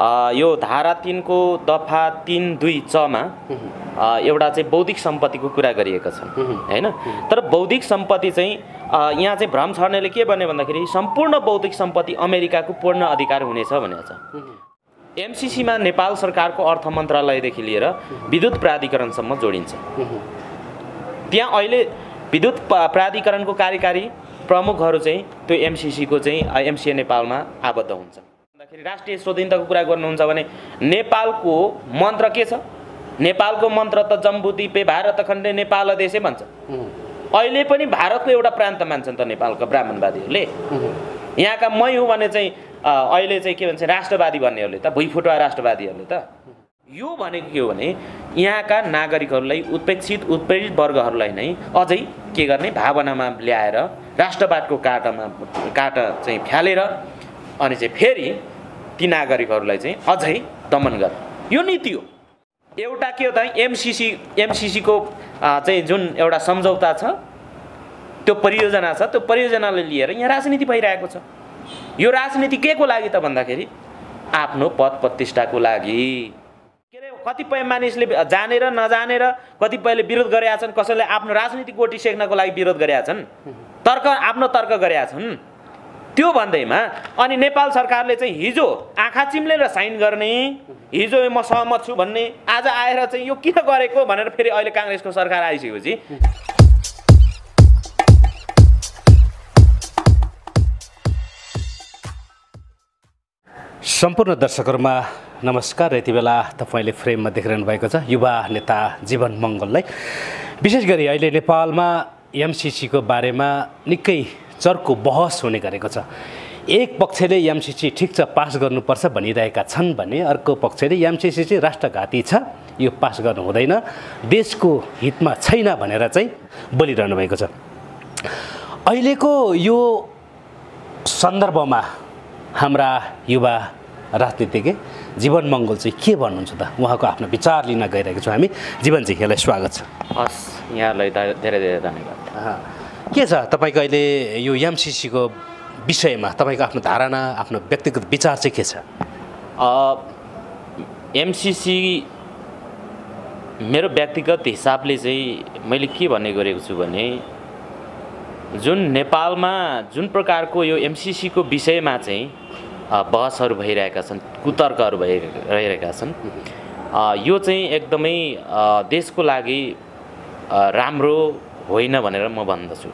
यो धारा 3 को दफा 3(2) च मा एउटा चाहिँ बौद्धिक सम्पत्तिको कुरा गरिएको छ हैन। तर बौद्धिक सम्पत्ति चाहिँ यहाँ चाहिँ भ्रम छर्नेले के भन्ने भन्दाखेरि सम्पूर्ण बौद्धिक सम्पत्ति अमेरिकाको पूर्ण अधिकार हुनेछ भनेको छ। एमसीसी मा नेपाल सरकारको अर्थ मन्त्रालयदेखि लिएर विद्युत प्राधिकरणसम्म जोडिन्छ। त्यहाँ अहिले विद्युत प्राधिकरणको कार्यकारी प्रमुखहरू चाहिँ त्यो एमसीसी को चाहिँ एमसीए नेपालमा आबद्ध हुन्छ। भन्दाखेरि राष्ट्रिय स्वाधीनताको कुरा गर्नुहुन्छ भने नेपालको मन्त्र के छ? नेपालको मन्त्र त जम्बुद्वीपे भारत खण्डे नेपाल देशे भन्छ। अहिले पनि भारतको एउटा प्रान्त मान्छन् त नेपालका ब्राह्मणवादीहरूले। यहाँका मै हुँ भने चाहिँ अहिले चाहिँ के भन्छ राष्ट्रवादी भन्नेहरूले त भुइँफुटुवा राष्ट्रवादीहरूले त। यो भनेको के हो भने यहाँका नागरिकहरूलाई उपेक्षित उत्पीडित वर्गहरूलाई नै अझै के गर्ने भावनामा ल्याएर राष्ट्रवादको काँटा चाहिँ फ्यालेर अनि चाहिँ फेरि ती नागरिकहरूलाई चाहिँ अझै दमन गर्ने यो नीति हो। एउटा के हो त एमसीसी को चाहिँ जुन एउटा सम्झौता छ त्यो परियोजना छ, त्यो परियोजनालाई लिएर यहाँ राजनीति भइरहेको छ। यो राजनीति के को लागि त भन्दाखेरि आफ्नो पद प्रतिष्ठाको लागि। के अरे कतिपय मानिसले जानेर नजानेर कतिपयले विरोध गरेका छन्, कसैले आफ्नो राजनीतिक गोटी सेक्नको लागि विरोध गरेका छन्, आफ्नो तर्क गरेका छन्। त्यो भन्दैमा अनि नेपाल सरकारले चाहिँ हिजो आँखा चिम्लेर साइन गर्ने, हिजो म सहमत छु भन्ने, आज आएर चाहिँ यो किन गरेको भनेर फेरि अहिले काङ्ग्रेसको सरकार आइसकेपछि सम्पूर्ण दर्शकहरुमा नमस्कार। यति बेला तपाईले फ्रेममा देखिरहनु भएको छ युवा नेता जीवन मङ्गललाई। विशेष गरी अहिले नेपालमा एमसीसी को बारेमा निकै चर्को बहस हुने गरेको छ। एक पक्षले एमसीसी ठिक छ पास गर्नुपर्छ भनिरहेका छन् भने अर्को पक्षले एमसीसी चाहिँ राष्ट्रघाती छ, यो पास गर्नु हुँदैन, देशको हितमा छैन भनेर चाहिँ बोलिरहनु भएको छ। अहिलेको यो सन्दर्भमा हाम्रा युवा राजनीतिज्ञ जीवन मङ्गल चाहिँ के भन्नुहुन्छ त? उहाँको आफ्नो विचार लिन गइरहेको छौँ हामी। जीवनजी, यहाँलाई स्वागत छ। हस्, यहाँलाई धेरै धेरै धन्यवाद। के छ तपाईँको अहिले यो एमसीसी को विषयमा तपाईँको आफ्नो धारणा, आफ्नो व्यक्तिगत विचार चाहिँ के छ? एमसीसी मेरो व्यक्तिगत हिसाबले चाहिँ मैले के भन्ने गरेको छु भने जुन नेपालमा जुन प्रकारको यो एमसीसी को विषयमा चाहिँ बहसहरू भइरहेका छन्, कुतर्कहरू भइरहेका छन्, यो चाहिँ एकदमै देशको लागि राम्रो होइन भनेर म भन्दछु।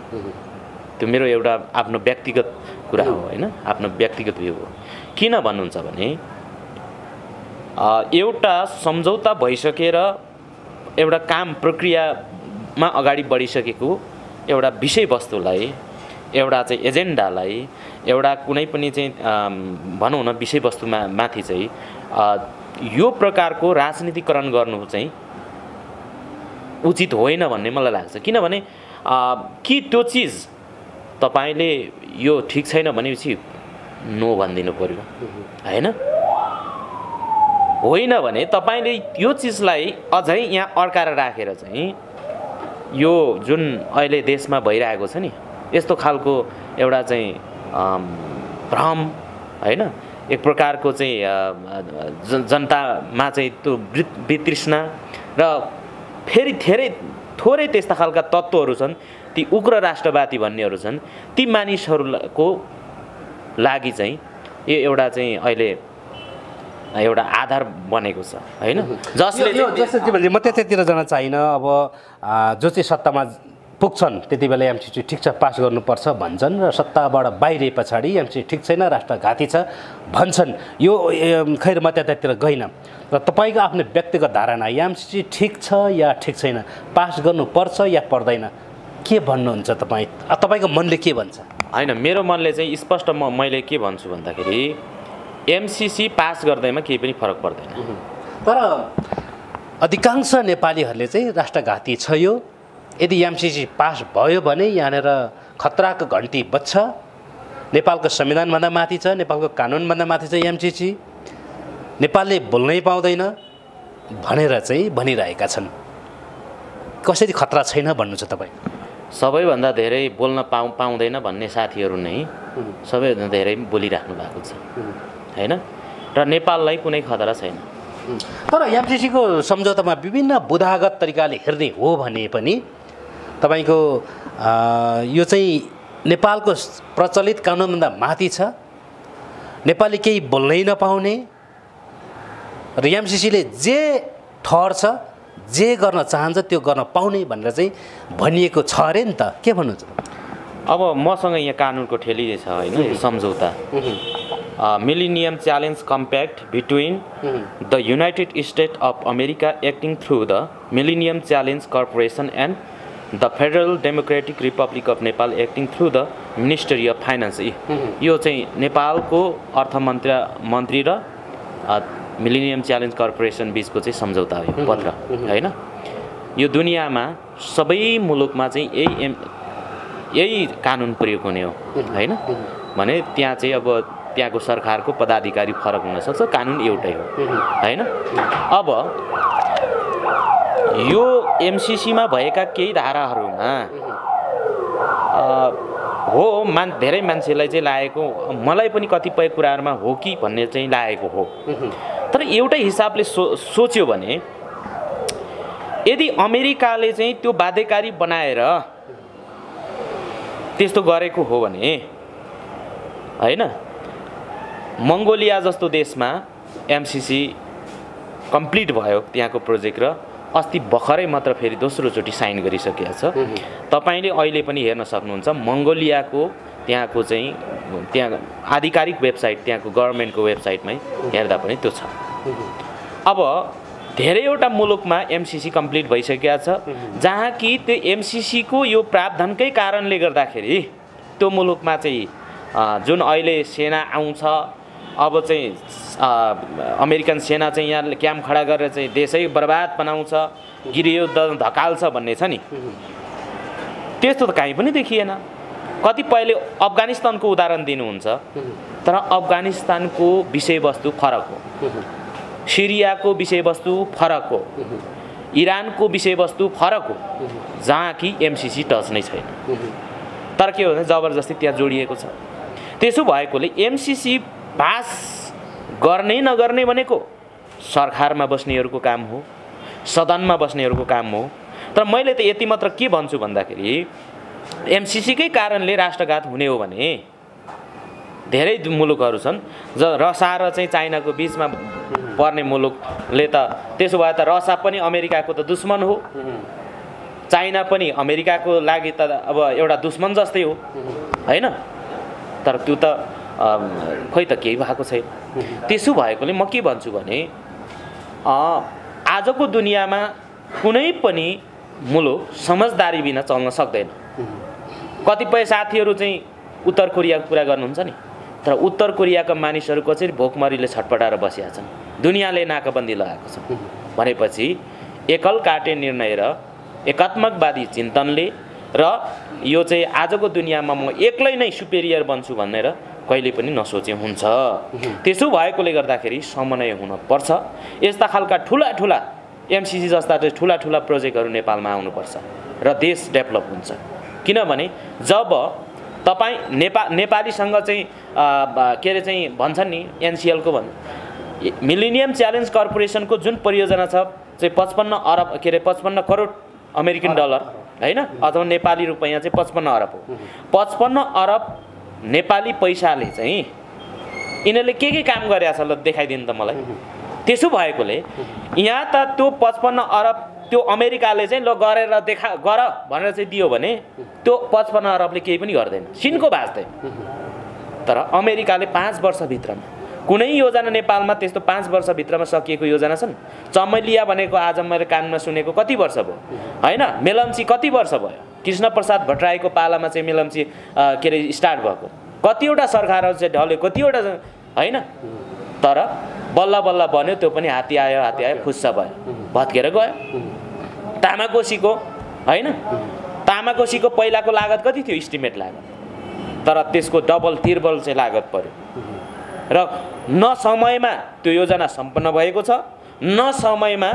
त्यो मेरो एउटा आफ्नो व्यक्तिगत कुरा हो हैन, आफ्नो व्यक्तिगत भ्यू हो। किन भन्नुहुन्छ भने एउटा सम्झौता भइसकेर एउटा काम प्रक्रियामा अगाडि बढिसकेको एउटा विषयवस्तुलाई, एउटा चाहिँ एजेन्डालाई, एउटा कुनै पनि चाहिँ भनौँ न विषयवस्तुमा माथि चाहिँ यो प्रकारको राजनीतिकरण गर्नु चाहिँ उचित होइन भन्ने मलाई लाग्छ। किनभने कि त्यो चिज तपाईले यो ठिक छैन भनेपछि नो भनिदिनु पर्यो हैन। होइन भने तपाईले यो चिजलाई अझै यहाँ अड्काएर राखेर चाहिँ यो जुन अहिले देशमा भइरहेको छ नि यस्तो खालको एउटा चाहिँ भ्रम हैन, एक प्रकारको चाहिँ जनतामा चाहिँ त्यो वितृष्णा र फेरि थोरै त्यस्ता खालका तत्त्वहरू छन्, ती उग्र राष्ट्रवादी भन्नेहरू छन्, ती मानिसहरूको लागि चाहिँ यो एउटा चाहिँ अहिले एउटा आधार बनेको छ हैन। जसले म त्यतातिर जान चाहिनँ। अब जो चाहिँ सत्तामा पुग्छन् त्यति बेला एमसीसी ठिक छ पास गर्नुपर्छ भन्छन् र सत्ताबाट बाहिर पछाडि एमसीसी ठिक छैन राष्ट्रघाती छ भन्छन्। यो खैर म त्यतातिर गइनँ। र तपाईँको आफ्नो व्यक्तिगत धारणा एमसीसी ठिक छ या ठिक छैन, पास गर्नुपर्छ या पर्दैन, के भन्नुहुन्छ तपाईँ? तपाईँको मनले के भन्छ? हैन, मेरो मनले चाहिँ स्पष्ट मैले के भन्छु भन्दाखेरि एमसीसी पास गर्दैमा केही पनि फरक पर्दैन। तर अधिकांश नेपालीहरूले चाहिँ राष्ट्रघाती छ यो, यदि एमसीसी पास भयो भने यहाँनिर खतराको घन्टी बज्छ, नेपालको संविधानभन्दा माथि छ, नेपालको कानुनभन्दा माथि छ एमसीसी, नेपालले बोल्नै पाउँदैन भनेर चाहिँ भनिरहेका छन्। कसरी खतरा छैन भन्नु छ तपाईँ? सबैभन्दा धेरै बोल्न पाउँदैन भन्ने साथीहरू नै सबैभन्दा धेरै बोलिराख्नु भएको छ हैन। र नेपाललाई कुनै खतरा छैन। तर एमसिसीको सम्झौतामा विभिन्न बुदागत तरिकाले हेर्ने हो भने पनि तपाईँको यो चाहिँ नेपालको प्रचलित कानुनभन्दा माथि छ, नेपाली केही बोल्नै नपाउने र एमसिसीले जे ठहर्छ जे गर्न चाहन्छ त्यो गर्न पाउने भनेर चाहिँ भनिएको छ अरे नि त, के भन्नुहुन्छ? अब मसँग यहाँ कानुनको ठेली छ होइन, सम्झौता millennium challenge compact between the United state of America acting through the millennium challenge corporation and the federal democratic Republic of Nepal acting through the ministry of finance. यो चाहिँ नेपालको अर्थमन्त्री र मिलेनियम च्यालेन्ज कर्पोरेसन बिचको चाहिँ सम्झौता हो पत्र होइन। यो दुनियाँमा सबै मुलुकमा चाहिँ यही कानुन प्रयोग हुने हो होइन। भने त्यहाँ चाहिँ अब त्यहाँको सरकारको पदाधिकारी फरक हुनसक्छ, कानुन एउटै हो होइन। अब यो एमसिसीमा भएका केही धाराहरूमा हो धेरै मान्छेलाई चाहिँ लागेको, मलाई पनि कतिपय कुराहरूमा हो कि भन्ने चाहिँ लागेको हो। तर एउटै हिसाबले सोच्यो भने यदि अमेरिकाले चाहिँ त्यो बाध्यकारी बनाएर त्यस्तो गरेको हो भने होइन, मङ्गोलिया जस्तो देशमा एमसिसी कम्प्लिट भयो त्यहाँको प्रोजेक्ट र अस्ति भर्खरै मात्र फेरि दोस्रोचोटि साइन गरिसकेको छ। तपाईँले अहिले पनि हेर्न सक्नुहुन्छ मङ्गोलियाको त्यहाँको चाहिँ त्यहाँ आधिकारिक वेबसाइट, त्यहाँको गभर्मेन्टको वेबसाइटमै हेर्दा पनि त्यो छ। अब धेरैवटा मुलुकमा एमसिसी कम्प्लिट भइसकेको छ, जहाँ कि त्यो एमसिसीको यो प्रावधानकै कारणले गर्दाखेरि त्यो मुलुकमा चाहिँ जुन अहिले सेना आउँछ, अब चाहिँ अमेरिकन सेना चाहिँ यहाँ क्याम्प खडा गरेर चाहिँ देशै बर्बाद बनाउँछ, गृहयुद्ध धकाल्छ भन्ने छ नि, त्यस्तो त कहीँ पनि देखिएन। कतिपयले अफगानिस्तानको उदाहरण दिनुहुन्छ, तर अफगानिस्तानको विषयवस्तु फरक हो, सिरियाको विषयवस्तु फरक हो, इरानको विषयवस्तु फरक हो, जहाँ कि एमसिसी टच नै छैन। तर के हो भने जबरजस्ती त्यहाँ जोडिएको छ। त्यसो भएकोले एमसिसी पास गर्ने नगर्ने भनेको सरकारमा बस्नेहरूको काम हो, सदनमा बस्नेहरूको काम हो। तर मैले त यति मात्र के भन्छु भन्दाखेरि एमसिसीकै कारणले राष्ट्रघात हुने हो भने धेरै मुलुकहरू छन् रसा र चाहिँ चाइनाको बिचमा पर्ने मुलुकले त, त्यसो भए त रसा पनि अमेरिकाको त दुश्मन हो, चाइना पनि अमेरिकाको लागि त अब एउटा दुश्मन जस्तै हो होइन। तर त्यो त खोइ त केही भएको छैन। त्यसो भएकोले म के भन्छु भने आजको दुनियाँमा कुनै पनि मुलुक समझदारी बिना चल्न सक्दैन। कतिपय साथीहरू चाहिँ उत्तर कोरियाको कुरा गर्नुहुन्छ नि, तर उत्तर कोरियाका मानिसहरूको चाहिँ भोकमरीले छटपटाएर बसिया छन्, दुनियाँले नाकाबन्दी लगाएको छ भनेपछि एकल काटे निर्णय र एकात्मकवादी चिन्तनले र यो चाहिँ आजको दुनियाँमा म एक्लै नै सुपेरियर बन्छु भनेर कहिले पनि नसोचे हुन्छ। त्यसो भएकोले गर्दाखेरि समन्वय हुनुपर्छ। यस्ता खालका ठुला ठुला एमसिसी जस्ता ठुला ठुला प्रोजेक्टहरू नेपालमा आउनुपर्छ र देश डेभलप हुन्छ। किनभने जब तपाईँ नेपालीसँग चाहिँ के अरे चाहिँ भन्छन् नि एनसिएलको मिलेनियम च्यालेन्ज कर्पोरेसनको जुन परियोजना छ चाहिँ 55 करोड अमेरिकन डलर होइन, अथवा नेपाली रुपैयाँ चाहिँ 55 अरब हो। 55 अरब नेपाली पैसाले चाहिँ यिनीहरूले के काम गरेछ ल देखाइदिनु त मलाई। त्यसो भएकोले यहाँ त त्यो 55 अरब त्यो अमेरिकाले चाहिँ ल गरेर गर भनेर चाहिँ दियो भने त्यो 55 अरबले केही पनि गर्दैन, सिनको भाँच्दै। तर अमेरिकाले 5 वर्षभित्रमा कुनै योजना नेपालमा त्यस्तो 5 वर्षभित्रमा सकिएको योजना छन्? चमेलिया भनेको आज मैले कानमा सुनेको कति वर्ष भयो होइन, मेलम्ची कति वर्ष भयो, कृष्णप्रसाद भट्टराईको पालामा चाहिँ मेलम्ची के अरे स्टार्ट भएको, कतिवटा सरकारहरू चाहिँ ढल्यो, कतिवटा होइन। तर बल्ल बल्ल बन्यो, त्यो पनि हात्ती आयो फुस्स भयो, भत्केर गयो। तामाकोसीको होइन, तामाकोसीको पहिलाको लागत कति थियो इस्टिमेट लागत, तर त्यसको डबल तिर्बल चाहिँ लागत पर्यो र न समयमा त्यो योजना सम्पन्न भएको छ, न समयमा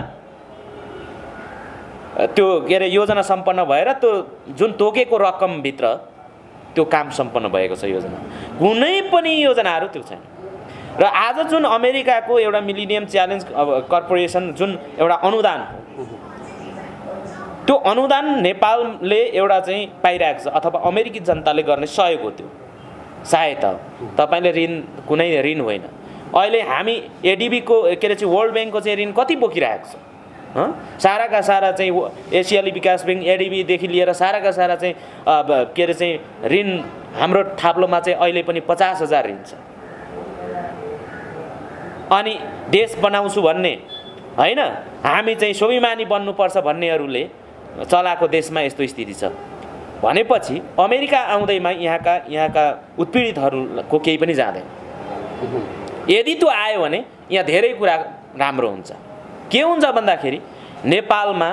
त्यो के अरे योजना सम्पन्न भएर त्यो जुन तोकेको रकमभित्र त्यो काम सम्पन्न भएको छ योजना। कुनै पनि योजनाहरू त्यो छैन। र आज जुन अमेरिकाको एउटा मिलिनियम च्यालेन्ज कर्पोरेसन जुन एउटा अनुदान त्यो अनुदान नेपालले एउटा चाहिँ पाइरहेको छ अथवा अमेरिकी जनताले गर्ने सहयोग हो त्यो सहायता हो तपाईँले ऋण कुनै ऋण होइन अहिले हामी एडिबीको के अरे चाहिँ वर्ल्ड ब्याङ्कको चाहिँ ऋण कति बोकिरहेको छ साराका सारा चाहिँ एसियाली विकास ब्याङ्क एडिबीदेखि लिएर साराका सारा चाहिँ के अरे चाहिँ ऋण हाम्रो थाप्लोमा चाहिँ अहिले पनि 50,000 ऋण छ अनि देश बनाउँछु भन्ने होइन हामी चाहिँ स्वाभिमानी बन्नुपर्छ भन्नेहरूले चलाएको देशमा यस्तो स्थिति छ भनेपछि अमेरिका आउँदैमा यहाँका उत्पीडितहरूको केही पनि जाँदैन यदि त्यो आयो भने यहाँ धेरै कुरा राम्रो हुन्छ के हुन्छ भन्दाखेरि नेपालमा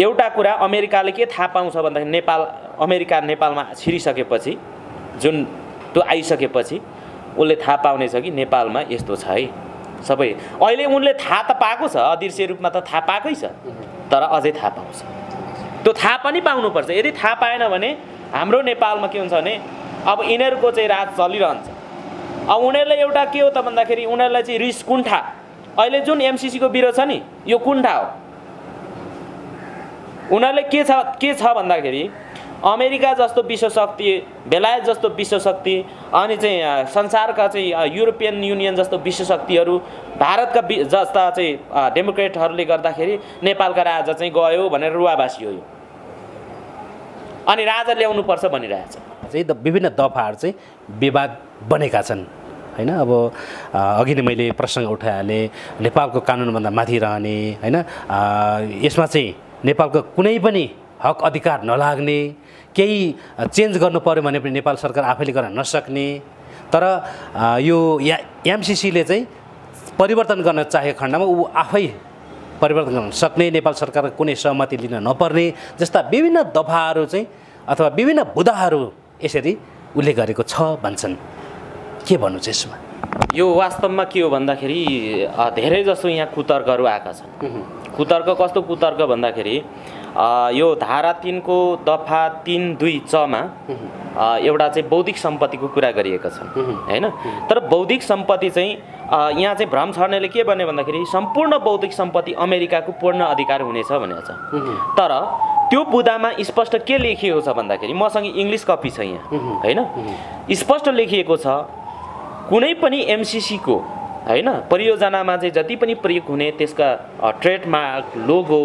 एउटा कुरा अमेरिकाले के थाहा पाउँछ भन्दाखेरि अमेरिका नेपालमा छिरिसकेपछि जुन त्यो आइसकेपछि उसले थाहा पाउनेछ कि नेपालमा यस्तो छ है सबै अहिले उनले थाहा त पाएको छ अदृश्य रूपमा त थाहा पाएकै छ तर अझै थाहा पाउँछ त्यो थाहा पनि पाउनुपर्छ यदि थाहा पाएन भने हाम्रो नेपालमा के हुन्छ भने अब यिनीहरूको चाहिँ राज चलिरहन्छ अब उनीहरूलाई एउटा के हो त भन्दाखेरि उनीहरूलाई चाहिँ रिस कुण्ठा अहिले जुन एमसीसी को विरोध छ नि यो कुण्ठा हो उनीहरूले के छ भन्दाखेरि अमेरिका जस्तो विश्वशक्ति बेलायत जस्तो विश्वशक्ति अनि चाहिँ संसारका चाहिँ युरोपियन युनियन जस्तो विश्वशक्तिहरू भारतका जस्ता चाहिँ डेमोक्रेटहरूले गर्दाखेरि नेपालका राजा चाहिँ गयो भनेर रुवाबासी हो यो अनि राजा ल्याउनु पर्छ भनिरहेछ चाहिँ विभिन्न दफाहरू चाहिँ विवाद बनेका छन् हैन अब अघि नै मैले प्रसङ्ग उठाइहालेँ नेपालको कानुनभन्दा माथि रहने हैन यसमा चाहिँ नेपालको कुनै पनि हक अधिकार नलाग्ने केही चेन्ज गर्नु पर्यो भने पनि नेपाल सरकार आफैले गर्न नसक्ने तर यो एमसीसीले चाहिँ परिवर्तन गर्न चाहेको खण्डमा ऊ आफै परिवर्तन गर्न सक्ने नेपाल सरकारको कुनै सहमति लिन नपर्ने जस्ता विभिन्न दफाहरू चाहिँ अथवा विभिन्न बुदाहरू यसरी उल्लेख गरेको छ भन्छन् के भन्नु चाहिँ यसमा यो वास्तवमा के हो भन्दाखेरि धेरै जसो यहाँ कुतर्कहरू आएका छन् कुतर्क कस्तो कुतर्क भन्दाखेरि यो धारा 3 को दफा 3(2) च मा एउटा चाहिँ बौद्धिक सम्पत्तिको कुरा गरिएको छ हैन तर बौद्धिक सम्पत्ति चाहिँ यहाँ चाहिँ भ्रम छर्नेले के भन्ने भन्दाखेरि सम्पूर्ण बौद्धिक सम्पत्ति अमेरिकाको पूर्ण अधिकार हुनेछ भनेको छ तर त्यो बुदामा स्पष्ट के लेखिएको छ भन्दाखेरि मसँग इङ्ग्लिस कपी छ यहाँ हैन स्पष्ट लेखिएको छ कुनै पनि एमसीसी को हैन परियोजनामा चाहिँ जति पनि प्रयोग हुने त्यसका ट्रेडमार्क लोगो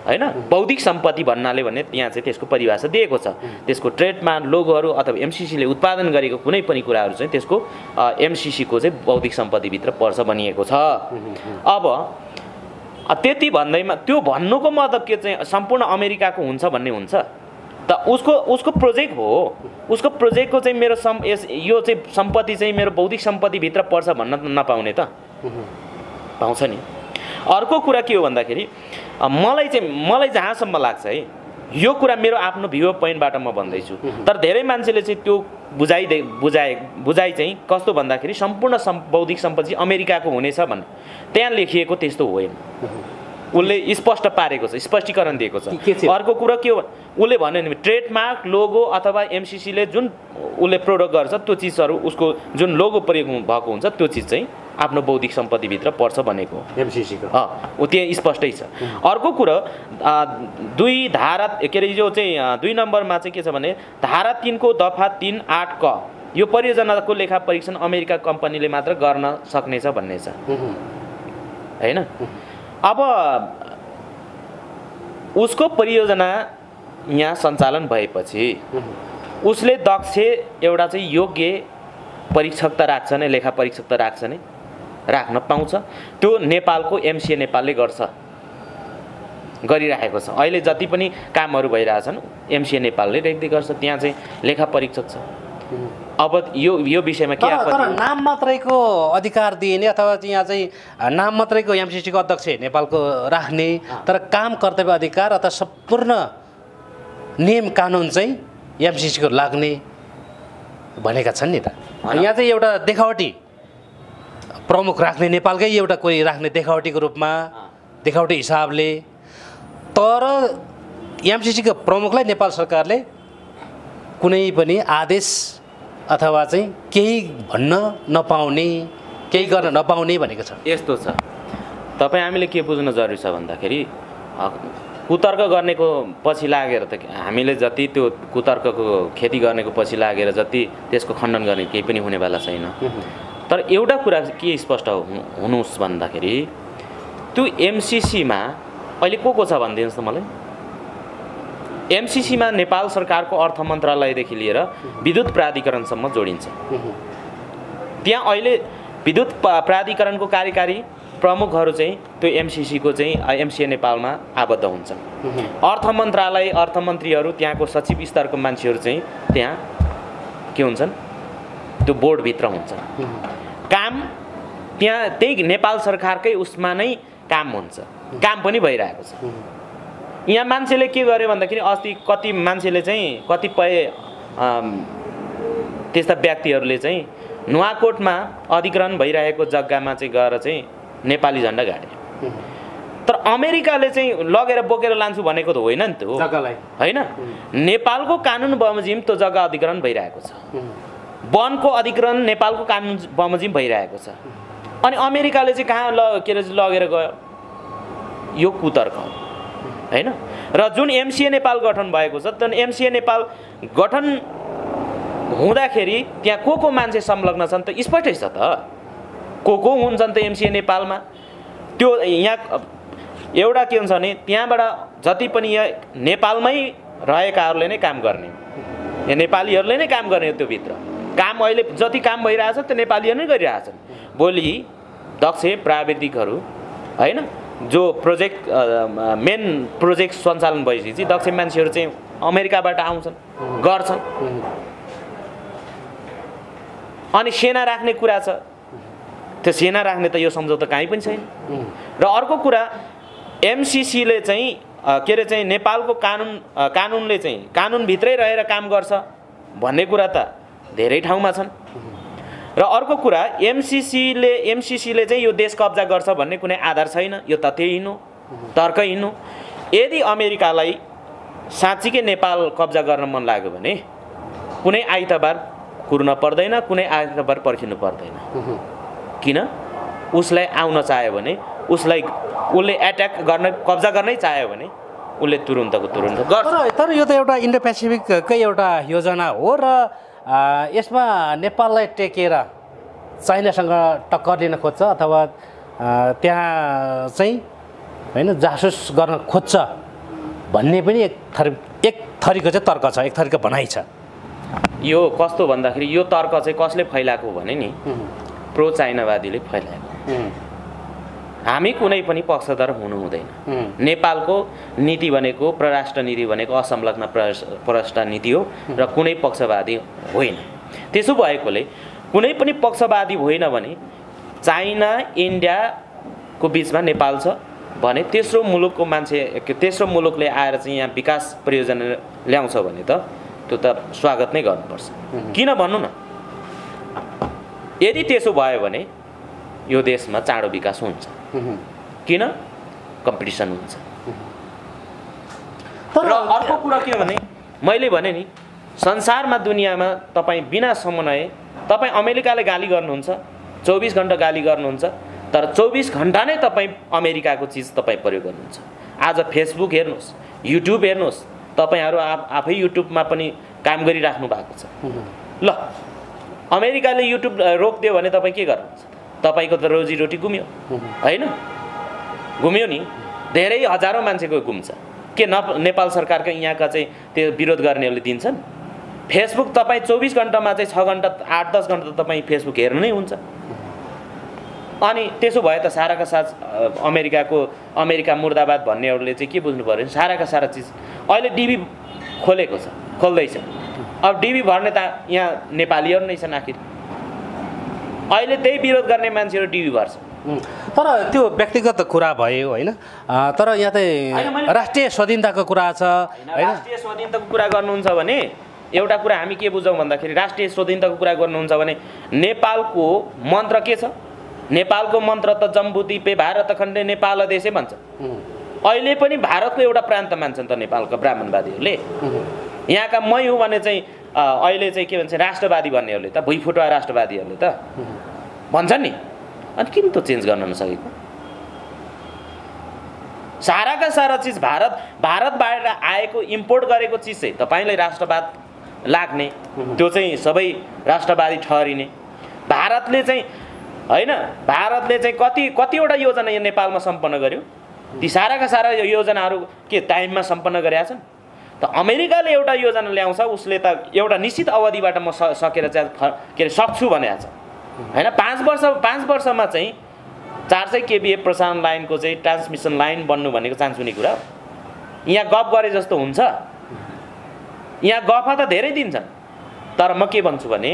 हैन बौद्धिक सम्पत्ति भन्नाले भने यहाँ चाहिँ त्यसको परिभाषा दिएको छ त्यसको ट्रेडमार्क लोगोहरू अथवा एमसीसी ले उत्पादन गरेको कुनै पनि कुराहरू चाहिँ त्यसको एमसीसी को चाहिँ बौद्धिक सम्पत्ति भित्र पर्छ भनिएको छ अब त्यति भन्दैमा त्यो भन्नुको मतलब के चाहिँ सम्पूर्ण अमेरिकाको हुन्छ भन्ने हुन्छ त उसको प्रोजेक्ट हो उसको प्रोजेक्टको चाहिँ मेरो यो चाहिँ सम्पत्ति चाहिँ मेरो बौद्धिक सम्पत्ति भित्र पर्छ भन्न नपाउने त पाउँछ नि अर्को कुरा के हो भन्दाखेरि मलाई जहाँसम्म लाग्छ है यो कुरा मेरो आफ्नो भ्यू पोइन्टबाट म भन्दैछु तर धेरै मान्छेले चाहिँ त्यो बुझाइ चाहिँ कस्तो भन्दाखेरि सम्पूर्ण बौद्धिक सम्पत्ति अमेरिकाको हुनेछ भन्ने त्यहाँ लेखिएको त्यस्तो होइन उसले स्पष्ट पारेको छ स्पष्टीकरण दिएको छ अर्को कुरा के हो उसले भन्यो नि ट्रेडमार्क लोगो अथवा एमसीसी ले जुन उसले प्रोडक्ट गर्छ त्यो चिजहरू उसको जुन लोगो प्रयोग भएको हुन्छ त्यो चिज चाहिँ आफ्नो बौद्धिक सम्पत्ति भित्र पर्छ भनेको एमसीसी को त्यहाँ स्पष्टै छ अर्को कुरा 2 धारा के अरे यो चाहिँ 2 नम्बरमा चाहिँ के छ भने धारा 3 को दफा 3(8) क यो परियोजनाको लेखा परीक्षण अमेरिका कम्पनीले मात्र गर्न सक्नेछ भन्ने छ हैन अब उसको परियोजना यहाँ सञ्चालन भएपछि उसले दक्ष एउटा चाहिँ योग्य परीक्षक त राख्छ नै लेखा परीक्षक त राख्छ नै राख्न पाउँछ त्यो नेपालको एमसीए नेपालले गरिरहेको छ अहिले जति पनि कामहरू भइरहेछन् एमसीए नेपालले रेख्दै गर्छ त्यहाँ चाहिँ लेखा परीक्षक छ अब यो विषयमा के तर नाम मात्रैको अधिकार दिने अथवा यहाँ चाहिँ नाम मात्रैको एमसीसी को अध्यक्ष नेपालको राख्ने तर काम कर्तव्य अधिकार अथवा सम्पूर्ण नियम कानुन चाहिँ एमसीसी को लाग्ने भनेका छन् नि त यहाँ चाहिँ एउटा देखावटी प्रमुख राख्ने नेपालकै एउटा कोही राख्ने देखावटीको रूपमा देखावटी हिसाबले तर एमसीसी को प्रमुखलाई नेपाल सरकारले कुनै पनि आदेश अथवा चाहिँ केही भन्न नपाउने केही गर्न नपाउने भनेको छ। यस्तो छ, तपाईँ हामीले के बुझ्न जरुरी छ भन्दाखेरि कुतर्क गर्नेको पछि लागेर त हामीले जति त्यो कुतर्कको खेती गर्नेको पछि लागेर जति त्यसको खण्डन गर्ने केही पनि हुनेवाला छैन। तर एउटा कुरा के स्पष्ट हुनुहोस् भन्दाखेरि त्यो एमसिसीमा अहिले को छ भनिदिनुहोस् त मलाई। एमसिसीमा नेपाल सरकारको अर्थ मन्त्रालयदेखि लिएर विद्युत प्राधिकरणसम्म जोडिन्छ। त्यहाँ अहिले विद्युत प्राधिकरणको कार्यकारी प्रमुखहरू चाहिँ त्यो एमसिसीको चाहिँ एमसिए नेपालमा आबद्ध हुन्छन्। अर्थ मन्त्रालय अर्थमन्त्रीहरू त्यहाँको सचिव स्तरको मान्छेहरू चाहिँ त्यहाँ के हुन्छन्, त्यो बोर्डभित्र हुन्छन्। काम त्यहाँ त्यही नेपाल सरकारकै उसमा नै काम हुन्छ, काम पनि भइरहेको छ। यहाँ मान्छेले के गर्यो भन्दाखेरि अस्ति कति मान्छेले चाहिँ कतिपय त्यस्ता व्यक्तिहरूले चाहिँ नुवाकोटमा अधिग्रहण भइरहेको जग्गामा चाहिँ गएर चाहिँ नेपाली झन्डा गाडे। तर अमेरिकाले चाहिँ लगेर बोकेर लान्छु भनेको त होइन नि, त्यो होइन। नेपालको कानुन बमोजिम त्यो जग्गा अधिग्रहण भइरहेको छ, वनको अधिग्रहण नेपालको कानुन बमोजिम भइरहेको छ। अनि अमेरिकाले चाहिँ कहाँ के अरे लगेर गयो, यो कुतर्क हो होइन। र जुन एमसिए नेपाल गठन भएको छ, त्यो एमसिए नेपाल गठन हुँदाखेरि त्यहाँ को मान्छे संलग्न छन् त स्पष्टै छ त, को हुन्छन् त एमसिए नेपालमा। त्यो यहाँ एउटा के हुन्छ भने त्यहाँबाट जति पनि यहाँ नेपालमै रहेकाहरूले नै काम गर्ने, यहाँ नेपालीहरूले नै काम गर्ने। त्योभित्र काम अहिले जति काम भइरहेछ त्यो नेपालीहरू नै गरिरहेछन्। भोलि दक्ष प्राविधिकहरू होइन, जो प्रोजेक्ट मेन प्रोजेक्ट सञ्चालन भएपछि दक्ष मान्छेहरू चाहिँ अमेरिकाबाट आउँछन् गर्छन्। अनि सेना राख्ने कुरा छ, त्यो सेना राख्ने त यो सम्झौता कहीँ पनि छैन। र अर्को कुरा एमसिसीले चाहिँ के अरे चाहिँ नेपालको कानुनले चाहिँ कानुनभित्रै रहेर काम गर्छ भन्ने कुरा त धेरै ठाउँमा छन्। र अर्को कुरा एमसिसीले चाहिँ यो देश कब्जा गर्छ भन्ने कुनै आधार छैन, यो तथ्यहीन हो, तर्कहीन हो। यदि अमेरिकालाई साँच्चीकै नेपाल कब्जा गर्न मन लाग्यो भने कुनै आइतबार कुर्न पर्दैन, कुनै आइतबार पर्खिनु पर्दैन। किन उसलाई आउन चाह्यो भने उसले एट्याक गर्न कब्जा गर्नै चाह्यो भने उसले तुरुन्तको तुरुन्त गर्छ। तर यो त एउटा इन्डो पेसिफिककै एउटा योजना हो र यसमा नेपाललाई टेकेर चाइनासँग टक्कर लिन खोज्छ अथवा त्यहाँ चाहिँ होइन जासुस गर्न खोज्छ भन्ने पनि एक थरीको चाहिँ तर्क छ, एक थरीको भनाइ छ। यो कस्तो भन्दाखेरि यो तर्क चाहिँ कसले फैलाएको भने नि प्रो चाइनावादीले फैलाएको। हामी कुनै पनि पक्षधर हुनु हुँदैन। नेपालको नीति भनेको परराष्ट्र नीति भनेको असंलग्न परराष्ट्र नीति हो र कुनै पक्षवादी होइन। त्यसो भएकोले कुनै पनि पक्षवादी होइन भने चाइना इन्डियाको बिचमा नेपाल छ भने तेस्रो मुलुकको मान्छे तेस्रो मुलुकले आएर चाहिँ यहाँ विकास प्रयोजन ल्याउँछ भने त त्यो त स्वागत नै गर्नुपर्छ। किन भन्नु न, यदि त्यसो भयो भने यो देशमा चाँडो विकास हुन्छ। किन कम्पिटिसन हुन्छ। तर अर्को कुरा के भने मैले भने नि संसारमा दुनियाँमा तपाईँ बिना समन्वय तपाईँ अमेरिकाले गाली गर्नुहुन्छ, 24 घण्टा गाली गर्नुहुन्छ, तर 24 घण्टा नै तपाईँ अमेरिकाको चिज तपाईँ प्रयोग गर्नुहुन्छ। आज फेसबुक हेर्नुहोस्, युट्युब हेर्नुहोस्, तपाईँहरू आफै युट्युबमा पनि काम गरिराख्नु भएको छ। ल अमेरिकाले युट्युब रोकिदियो भने तपाईँ के गर्नुहुन्छ? तपाईँको त रोजीरोटी गुम्यो होइन, घुम्यो नि, धेरै हजारौँ मान्छेको घुम्छ। के नेपाल सरकारका यहाँका चाहिँ त्यो विरोध गर्नेहरूले दिन्छन्? फेसबुक तपाईँ 24 घण्टामा चाहिँ 6 घण्टा 8-10 घण्टा त तपाईँ फेसबुक हेर्नु नै हुन्छ। अनि त्यसो भए त साराका साथ अमेरिका मुर्दाबाद भन्नेहरूले चाहिँ के बुझ्नु पर्यो? साराका सारा चिज अहिले डिबी खोलेको छ, खोल्दैछ। अब डिबी भर्ने त यहाँ नेपालीहरू नै छन्। आखिर अहिले त्यही विरोध गर्ने मान्छेहरू डिबी भर्छ। तर त्यो व्यक्तिगत कुरा भयो होइन, तर यहाँ चाहिँ राष्ट्रिय स्वाधीनताको कुरा छ होइन। राष्ट्रिय स्वाधीनताको कुरा गर्नुहुन्छ भने एउटा कुरा हामी के बुझौँ भन्दाखेरि राष्ट्रिय स्वाधीनताको कुरा गर्नुहुन्छ भने नेपालको मन्त्र के छ? नेपालको मन्त्र त जम्बुद्वीपे पे भारत खण्डे नेपाल देशै भन्छ। अहिले पनि भारतको एउटा प्रान्त मान्छन् त नेपालका ब्राह्मणवादीहरूले। यहाँका मै हुँ भने चाहिँ अहिले चाहिँ के भन्छ राष्ट्रवादी भन्नेहरूले त भुइँफुटुवा राष्ट्रवादीहरूले त भन्छन् नि। अनि किन त चेन्ज गर्न नसकेको? साराका सारा चिज भारतबाट आएको इम्पोर्ट गरेको चिज चाहिँ तपाईँलाई राष्ट्रवाद लाग्ने, त्यो चाहिँ सबै राष्ट्रवादी ठहरिने। भारतले चाहिँ होइन, भारतले चाहिँ कतिवटा योजना यो नेपालमा सम्पन्न गर्यो? ती साराका सारा योजनाहरू के टाइममा सम्पन्न गरेका छन्? त अमेरिकाले एउटा योजना ल्याउँछ, उसले त एउटा निश्चित अवधिबाट म सकेर चाहिँ के अरे सक्छु भनेको छ होइन। 5 वर्षमा चाहिँ 400 kVA प्रसारण लाइनको चाहिँ ट्रान्समिसन लाइन बन्नु भनेको चान्सुने कुरा हो? यहाँ गफ गरे जस्तो हुन्छ? यहाँ गफा त धेरै दिन्छन्, तर म के भन्छु भने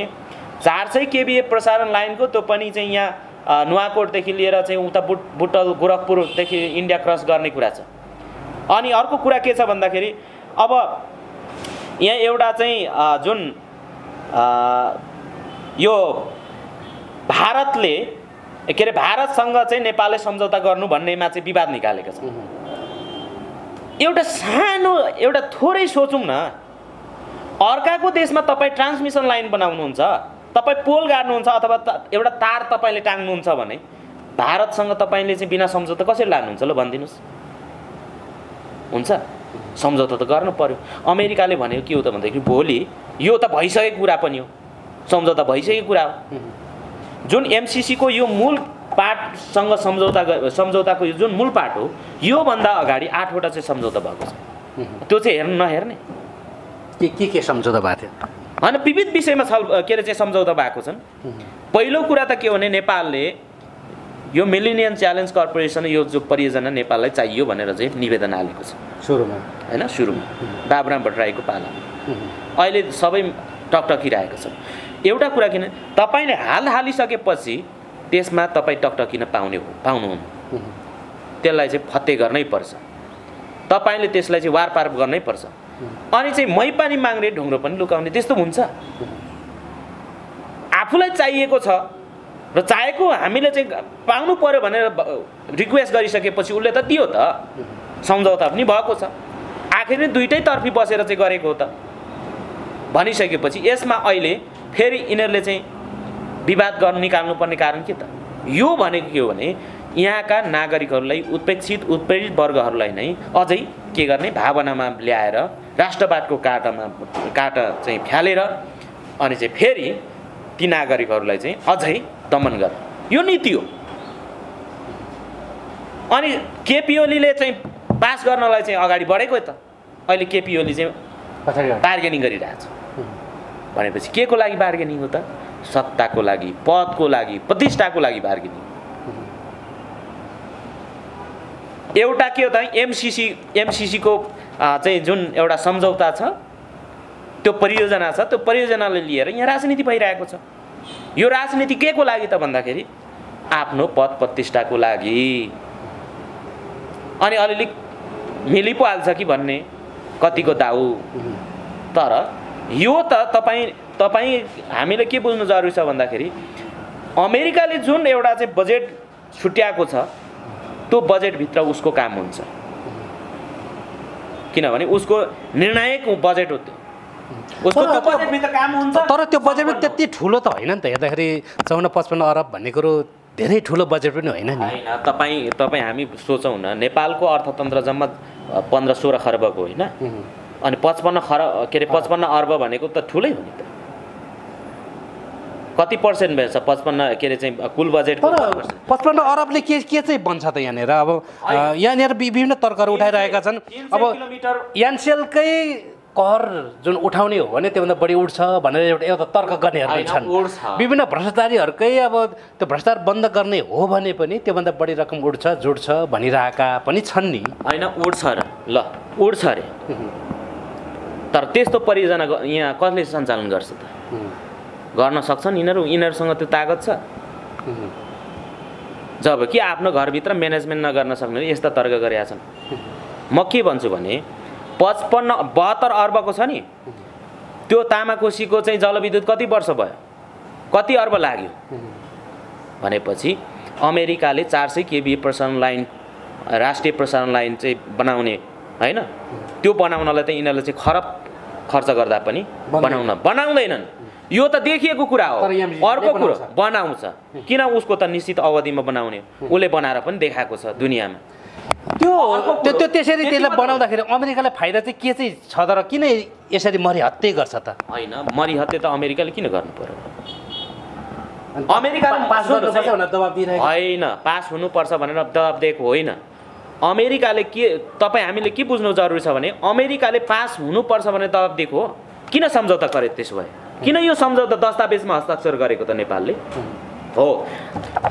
400 kVA प्रसारण लाइनको त्यो पनि चाहिँ यहाँ नुवाकोटदेखि लिएर चाहिँ उता बुटल गोरखपुरदेखि इन्डिया क्रस गर्ने कुरा छ। अनि अर्को कुरा के छ भन्दाखेरि अब यहाँ एउटा चाहिँ जुन यो भारतले के अरे भारतसँग चाहिँ नेपालले सम्झौता गर्नु भन्नेमा चाहिँ विवाद निकालेको छ। एउटा सानो एउटा थोरै सोचौँ न, अर्काको देशमा तपाईँ ट्रान्समिसन लाइन बनाउनुहुन्छ, तपाईँ पोल गाड्नुहुन्छ अथवा एउटा तार तपाईँले टाङ्नुहुन्छ भने भारतसँग तपाईँले चाहिँ बिना सम्झौता कसरी लानुहुन्छ? ल भनिदिनुहोस्। हुन्छ, सम्झौता त गर्नु पर्यो। अमेरिकाले भनेको के हो त भन्दाखेरि भोलि यो त भइसकेको कुरा पनि हो, सम्झौता भइसकेको कुरा हो। जुन एमसिसीको यो मूल पार्टसँग सम्झौताको यो जुन मूल पार्ट हो, योभन्दा अगाडि 8 वटा चाहिँ सम्झौता भएको छ। त्यो चाहिँ हेर्नु नहेर्ने के सम्झौता भएको थियो होइन, विविध विषयमा के अरे चाहिँ सम्झौता भएको छन्। पहिलो कुरा त के हो भने नेपालले यो मिलेनियम च्यालेन्ज कर्पोरेसन यो जो परियोजना नेपाललाई चाहियो भनेर चाहिँ निवेदन हालेको छ सुरुमा होइन, सुरुमा बाबुराम भट्टराईको पालामा। अहिले सबै टकटकिरहेको छ। एउटा कुरा किन तपाईँले हालिसकेपछि त्यसमा तपाईँ टकटकिन पाउनुहुन्न, त्यसलाई चाहिँ फत्ते गर्नै पर्छ, तपाईँले त्यसलाई चाहिँ वारपार गर्नै पर्छ। अनि चाहिँ मै पानी माग्ने ढुङ्ग्रो पनि लुकाउने त्यस्तो हुन्छ। आफूलाई चाहिएको छ र चाहेको हामीले चाहिँ पाउनु पर्यो भनेर रिक्वेस्ट गरिसकेपछि उसले त दियो त, सम्झौता पनि भएको छ, आखिर दुईटै तर्फी बसेर चाहिँ गरेको हो त भनिसकेपछि यसमा अहिले फेरि यिनीहरूले चाहिँ विवाद गर्न निकाल्नुपर्ने कारण के त? यो भनेको के हो भने यहाँका नागरिकहरूलाई उत्प्रेक्षित उत्प्रेरित वर्गहरूलाई नै अझै के गर्ने भावनामा ल्याएर राष्ट्रवादको काँटा चाहिँ फ्यालेर अनि चाहिँ फेरि ती नागरिकहरूलाई चाहिँ अझै दमन गर्ने यो नीति हो। अनि केपी ओलीले चाहिँ पास गर्नलाई चाहिँ अगाडि बढेको त अहिले केपी ओली चाहिँ बार्गेनिङ गरिरहेछ भनेपछि के को लागि बार्गेनिङ हो त? सत्ताको लागि, पदको लागि, प्रतिष्ठाको लागि बार्गेनिङ। एउटा के हो त एमसिसीको चाहिँ जुन एउटा सम्झौता छ, त्यो परियोजना छ, त्यो परियोजनालाई लिएर यहाँ राजनीति भइरहेको छ। यो राजनीति के को लागि त भन्दाखेरि आफ्नो पद प्रतिष्ठाको लागि। अनि अलिअलि मिली पो हाल्छ कि भन्ने कतिको दाउ। तर यो त तपाईँ हामीले के बुझ्नु जरुरी छ भन्दाखेरि अमेरिकाले जुन एउटा चाहिँ बजेट छुट्याएको छ त्यो बजेटभित्र उसको काम हुन्छ, किनभने उसको निर्णायक बजेट हो त्यो, उसको त्यो बजेटभित्र काम हुन्छ। तर त्यो बजेट त्यति ठुलो त होइन नि त, हेर्दाखेरि 54-55 अरब भन्ने कुरो धेरै ठुलो बजेट पनि होइन नि। होइन, तपाईँ हामी सोचौँ न, नेपालको अर्थतन्त्र जम्मा 15-16 खर्बको होइन, अनि 55 अर्ब भनेको त ठुलै हो नि त। कति पर्सेन्ट भएछ 55 के अरे चाहिँ कुल बजेट? 55 अरबले के चाहिँ बन्छ त यहाँनिर? अब यहाँनिर विभिन्न तर्कहरू उठाइरहेका छन्। अब एनसेलकै कर जुन उठाउने हो भने त्योभन्दा बढी उठ्छ भनेर एउटा तर्क गर्नेहरू छन्। विभिन्न भ्रष्टाचारीहरूकै अब त्यो भ्रष्टाचार बन्द गर्ने हो भने पनि त्योभन्दा बढी रकम उठ्छ जुट्छ भनिरहेका पनि छन् नि। होइन, उठ्छ र ल उठ्छ अरे, तर त्यस्तो परियोजना यहाँ कसले सञ्चालन गर्छ त? गर्न सक्छन् यिनीहरूसँग त्यो तागत छ? जबकि आफ्नो घरभित्र म्यानेजमेन्ट नगर्न सक्ने यस्ता तर्क गरेका छन्। म के भन्छु भने 72 अर्बको छ नि, त्यो तामाकोसीको चाहिँ जलविद्युत कति वर्ष भयो, कति अर्ब लाग्यो भनेपछि अमेरिकाले 400 kVA प्रसारण लाइन, राष्ट्रिय प्रसारण लाइन चाहिँ बनाउने होइन, त्यो बनाउनलाई त यिनीहरूले चाहिँ खरब खर्च गर्दा पनि बनाउँदैनन्। यो त देखिएको कुरा हो। तर MCC ले अर्को कुरो बनाउँछ। बनाउँछ, किन उसको त निश्चित अवधिमा बनाउने, उसले बनाएर पनि देखाएको छ दुनियाँमा। त्यो त्यसरी त्यसलाई बनाउँदाखेरि अमेरिकालाई फाइदा चाहिँ के चाहिँ छ तर किन यसरी मरिहत्ते गर्छ त? होइन, मरिहत्ते त अमेरिकाले किन गर्नु पर्यो? अमेरिकाले पास गर्नुपर्छ भनेर दबाब दिइरहेको होइन, पास हुनुपर्छ भनेर दबाब दिएको होइन। अमेरिकाले के, तपाईँ हामीले के बुझ्नु जरुरी छ भने अमेरिकाले पास हुनुपर्छ भनेर दबाब दिएको हो। किन सम्झौता गरे त्यसो भए? किन यो सम्झौता दस्तावेजमा हस्ताक्षर गरेको त नेपालले? हो,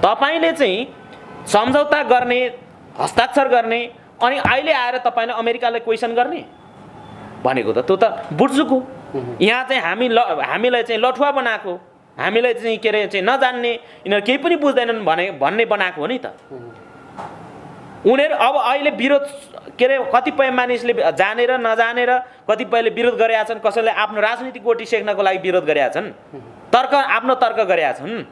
तपाईँले चाहिँ सम्झौता गर्ने, हस्ताक्षर गर्ने, अनि अहिले आएर तपाईँले अमेरिकालाई क्वेसन गर्ने भनेको त त्यो त बुझ्छु। यहाँ चाहिँ हामीलाई चाहिँ लठुवा बनाएको, हामीलाई चाहिँ के अरे चाहिँ नजान्ने, यिनीहरू केही पनि बुझ्दैनन् भन्ने बनाएको हो नि त। उनीहरू अब अहिले विरोध के अरे कतिपय मानिसले जानेर नजानेर कतिपयले विरोध गरेका छन्, कसैले आफ्नो राजनीतिक गोटी सेक्नको लागि विरोध गरेका छन्, आफ्नो तर्क गरेका छन्।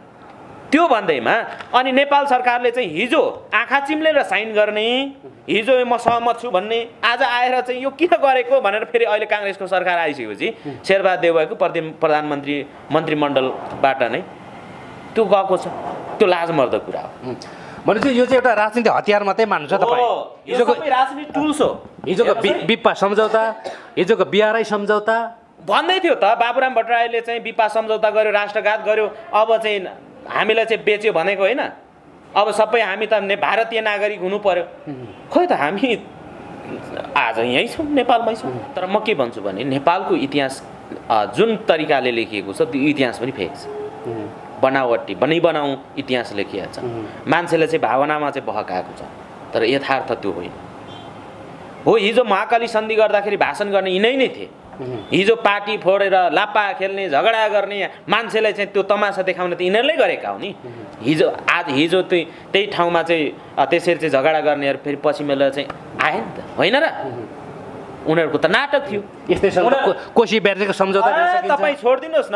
त्यो भन्दैमा अनि नेपाल सरकारले चाहिँ हिजो आँखा चिम्लेर साइन गर्ने, हिजो म सहमत छु भन्ने, आज आएर चाहिँ यो किन गरेको भनेर फेरि अहिले काङ्ग्रेसको सरकार आइसकेपछि शेरबहादुर देउवाको प्रधानमन्त्री मन्त्रीमण्डलबाट नै त्यो गएको छ। त्यो लाजमर्दो कुरा हो। भनेपछि यो चाहिँ एउटा राजनीतिक हतियार मात्रै मान्नुहुन्छ तपाईँ? हिजोको राजनीतिक टुल्स हो। हिजोको बिप्पा सम्झौता, हिजोको बिआरआई सम्झौता भन्दै थियो त। बाबुराम भट्टराईले चाहिँ बिप्पा सम्झौता गर्यो, राष्ट्रघात गर्यो, अब चाहिँ हामीलाई चाहिँ बेच्यो भनेको होइन। अब सबै हामी त भारतीय नागरिक हुनु पर्यो। खोइ त हामी आज यहीँ छौँ, नेपालमै छौँ। तर म के भन्छु भने नेपालको इतिहास जुन तरिकाले लेखिएको छ त्यो इतिहास पनि फेक छ, बनावटी बनाऊ इतिहास लेखिएको छ। मान्छेले चाहिँ भावनामा चाहिँ बहकाएको छ, तर यथार्थ त्यो होइन हो। हिजो महाकाली सन्धि गर्दाखेरि भाषण गर्ने यिनै नै थिए। हिजो पार्टी फोडेर लाप्पा खेल्ने, झगडा गर्ने, मान्छेलाई चाहिँ त्यो तमासा देखाउने त यिनीहरूले गरेका हो नि। हिजो त्यही ठाउँमा चाहिँ त्यसरी चाहिँ झगडा गर्नेहरू फेरि पछि मिलेर चाहिँ आए नि त, होइन र? उनीहरूको त नाटक थियो। यस्तै कोशी ब्यारेजको सम्झौता तपाईँ छोडिदिनुहोस् न।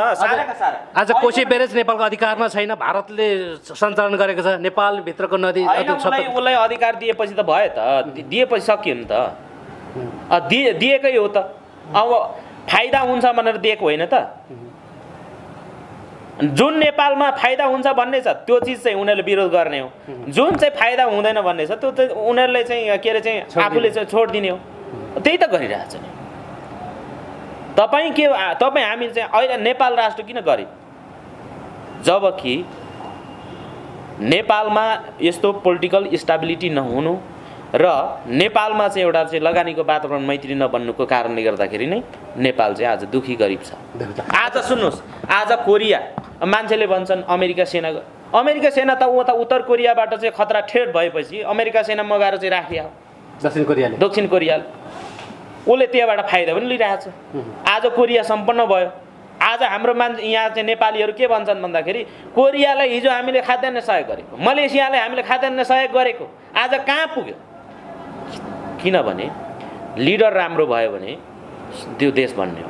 आज कोशी ब्यारेज नेपालको अधिकारमा छैन, भारतले सञ्चालन गरेको छ। नेपालभित्रको नदी उसलाई अधिकार दिएपछि त भयो त, दिएपछि सकियो नि त। दिएकै हो त। अब फाइदा हुन्छ भनेर दिएको होइन त। जुन नेपालमा फाइदा हुन्छ भन्ने छ त्यो चिज चाहिँ उनीहरूले विरोध गर्ने हो। जुन चाहिँ फाइदा हुँदैन भन्ने छ त्यो चाहिँ उनीहरूले चाहिँ के अरे चाहिँ आफूले चाहिँ छोडिदिने हो। त्यही त गरिरहेछ नि। तपाईँ हामी चाहिँ अहिले नेपाल राष्ट्र किन गरिब? जबकि नेपालमा यस्तो पोलिटिकल स्टेबिलिटी नहुनु र नेपालमा चाहिँ एउटा चाहिँ लगानीको वातावरण मैत्री नबन्नुको कारणले गर्दाखेरि नै नेपाल चाहिँ आज दुखी गरिब छ। आज सुन्नुहोस्, आज कोरिया मान्छेले भन्छन् अमेरिका सेना त उत्तर कोरियाबाट चाहिँ खतरा ठेट भएपछि अमेरिका सेना मगाएर चाहिँ राखिया दक्षिण कोरियाले उसले त्यहाँबाट फाइदा पनि लिइरहेछ। आज कोरिया सम्पन्न भयो। आज हाम्रो यहाँ चाहिँ नेपालीहरू के भन्छन् भन्दाखेरि कोरियालाई हिजो हामीले खाद्यान्न सहयोग गरेको, मलेसियाले हामीले खाद्यान्न सहयोग गरेको, आज कहाँ पुग्यो? किनभने लिडर राम्रो भयो भने त्यो देश बन्ने हो।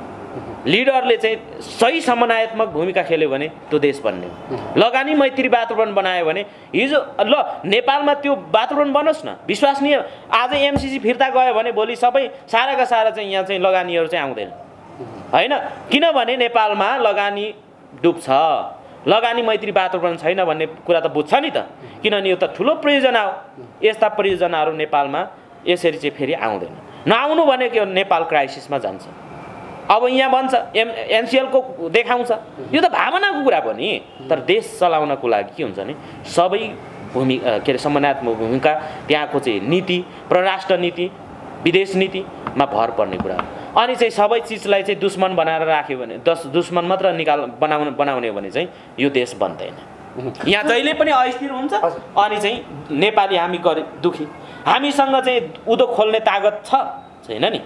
लिडरले चाहिँ सही समन्वयात्मक भूमिका खेल्यो भने त्यो देश बन्ने हो। लगानी मैत्री वातावरण बनायो भने हिजो ल नेपालमा त्यो वातावरण बनोस् न, विश्वसनीय। आज एमसीसी फिर्ता गयो भने भोलि सबै साराका सारा चाहिँ यहाँ चाहिँ लगानीहरू चाहिँ आउँदैन, होइन? किनभने नेपालमा लगानी डुब्छ, लगानी मैत्री वातावरण छैन भन्ने कुरा त बुझ्छ नि त। किनभने यो त ठुलो परियोजना हो। यस्ता परियोजनाहरू नेपालमा यसरी चाहिँ फेरि आउँदैन। नआउनु भनेको नेपाल क्राइसिसमा जान्छ। अब यहाँ भन्छ एनसिएलको देखाउँछ, यो त भावनाको कुरा पनि। तर देश चलाउनको लागि के हुन्छ भने सबै के अरे समन्वयात्मक भूमिका, त्यहाँको चाहिँ नीति, परराष्ट्र नीति, विदेश नीतिमा भर पर्ने कुरा हो। अनि चाहिँ सबै चिजलाई चाहिँ दुश्मन बनाएर राख्यो भने, दुश्मन मात्र बनाउने भने चाहिँ यो देश बन्दैन। यहाँ जहिले पनि अस्थिर हुन्छ। अनि चाहिँ नेपाली हामी दुखी। हामीसँग चाहिँ उद्योग खोल्ने तागत छ छैन नि।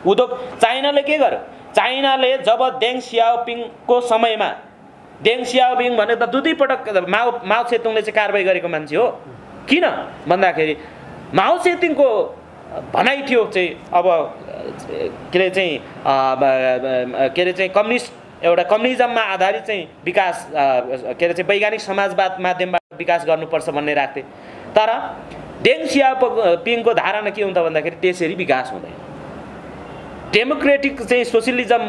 उद्योग चाइनाले के गर्यो? चाइनाले जब देङ सियाओपिङको समयमा, देङ सियाओपिङ भने त दुईपटक माओ सेतुङले चाहिँ कारबाही गरेको मान्छे हो। किन भन्दाखेरि माओ सेतुङको भनाइ थियो चाहिँ अब के अरे चाहिँ कम्युनिजममा आधारित चाहिँ विकास के अरे चाहिँ वैज्ञानिक समाजवाद माध्यमबाट विकास गर्नुपर्छ भन्ने राख्थे। तर देङ सियाओपिङको धारणा के हुन्छ भन्दाखेरि त्यसरी विकास हुँदैन। डेमोक्रेटिक चाहिँ सोसियलिजम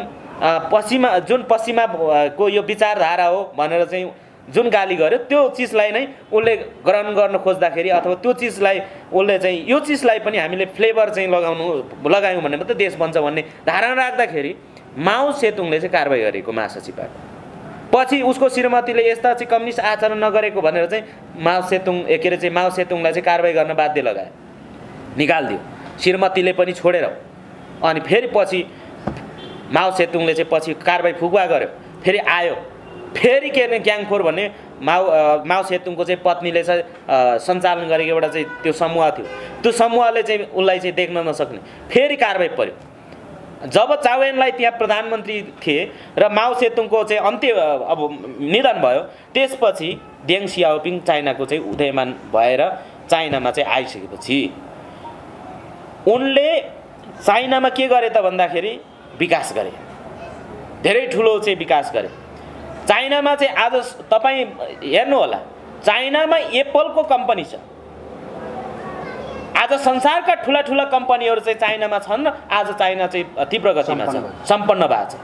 पश्चिमाको यो विचारधारा हो भनेर चाहिँ जुन गाली गर्यो त्यो चिजलाई नै उसले ग्रहण गर्न खोज्दाखेरि अथवा त्यो चिजलाई उसले चाहिँ यो चिजलाई पनि हामीले फ्लेभर चाहिँ लगायौँ भने मात्रै देश बन्छ भन्ने धारणा राख्दाखेरि माओ सेतुङले चाहिँ कारबाही गरेको महासचिवबाट पछि उसको श्रीमतीले यस्ता चाहिँ कम्युनिस्ट आचरण नगरेको भनेर चाहिँ माओ सेतुङलाई चाहिँ कारबाही गर्न बाध्य लगायो, निकालिदियो। श्रीमतीले पनि छोडेर अनि फेरि पछि माओ सेतुङले चाहिँ पछि कारबाही फुकुवा गर्यो, फेरि आयो, फेरि के अरे ग्याङफोर भन्ने माओ सेतुङको चाहिँ पत्नीले चाहिँ सञ्चालन गरेको एउटा चाहिँ त्यो समूह थियो, त्यो समूहले चाहिँ उसलाई चाहिँ देख्न नसक्ने, फेरि कारबाही पर्यो। जब चाउ एनलाई त्यहाँ प्रधानमन्त्री थिए र माओ सेतुङको चाहिँ अन्त्य अब निधन भयो, त्यसपछि देङ सियाओपिङ चाइनाको चाहिँ उदयमान भएर चाइनामा चाहिँ आइसकेपछि उनले चाइनामा के गरे त भन्दाखेरि विकास गरे, धेरै ठुलो चाहिँ विकास गरे। चाइनामा चाहिँ आज तपाईँ हेर्नु होला, चाइनामा एप्पलको कम्पनी छ, आज संसारका ठुला ठुला कम्पनीहरू चाहिँ चाइनामा छन् र आज चाइना चाहिँ तीव्र गतिमा छ, सम्पन्न भएको छ।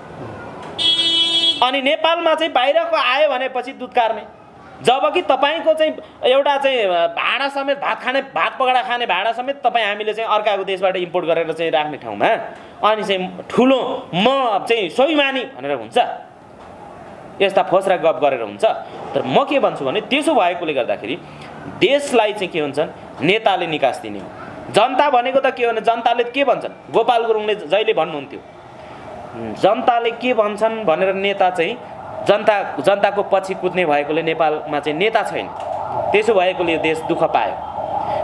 अनि नेपालमा चाहिँ बाहिरको आयो भनेपछि दुध कार्ने, जबकि तपाईँको चाहिँ एउटा चाहिँ भाँडा समेत भात पकाएर खाने भाँडा समेत तपाईँ हामीले चाहिँ अर्काको देशबाट इम्पोर्ट गरेर चाहिँ राख्ने ठाउँमा अनि चाहिँ ठुलो म चाहिँ स्वाभिमानी भनेर हुन्छ, यस्ता फोस्रा गफ गरेर हुन्छ। तर म के भन्छु भने त्यसो भएकोले गर्दाखेरि देशलाई चाहिँ के हुन्छन्, नेताले निकास दिने हो। जनता भनेको त के हो भने जनताले के भन्छन्, गोपाल गुरुङले जहिले भन्नुहुन्थ्यो, जनताले के भन्छन् भनेर नेता चाहिँ जनताको पछि कुद्ने भएकोले नेपालमा चाहिँ नेता छैन। त्यसो भएकोले यो देश दुःख पायो।